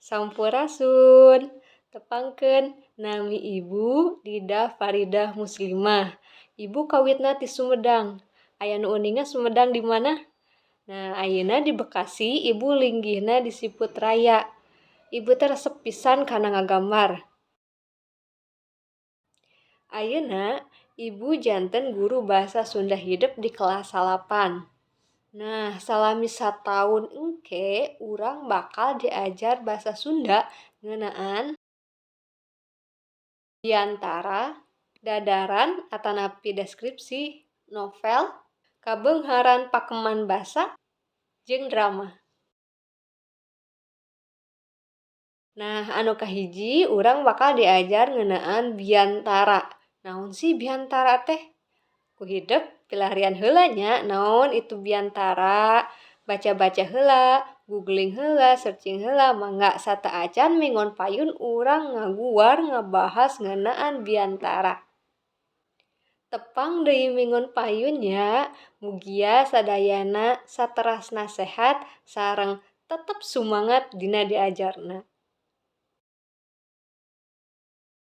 Sampurasun, tepangkeun nami ibu Didah Faridah Muslimah. Ibu kawitna ti Sumedang. Aya nu uninga Sumedang di mana? Nah, ayeuna di Bekasi, ibu linggihna di Siput Raya. Ibu teh resep pisan kana ngagambar. Ayeuna, ibu janten guru bahasa Sunda hidup di kelas 8. Nah, salami sataun engke, urang bakal diajar bahasa Sunda ngeunaan diantara dadaran atanapi deskripsi, novel, kabeungharan pakeman basa, jeung drama. Nah, anu kahiji urang bakal diajar ngeunaan biantara. Naon sih biantara teh? Ku hidep pilarian heula nya naon itu biantara, baca-baca heula, googling heula, searching heula, mangga sataacan mingon payun urang ngaguar ngabahas ngeunaan biantara. Tepang deui mingon payun nya, mugia sadayana saterasna sehat sareng tetep sumangat dina diajarna.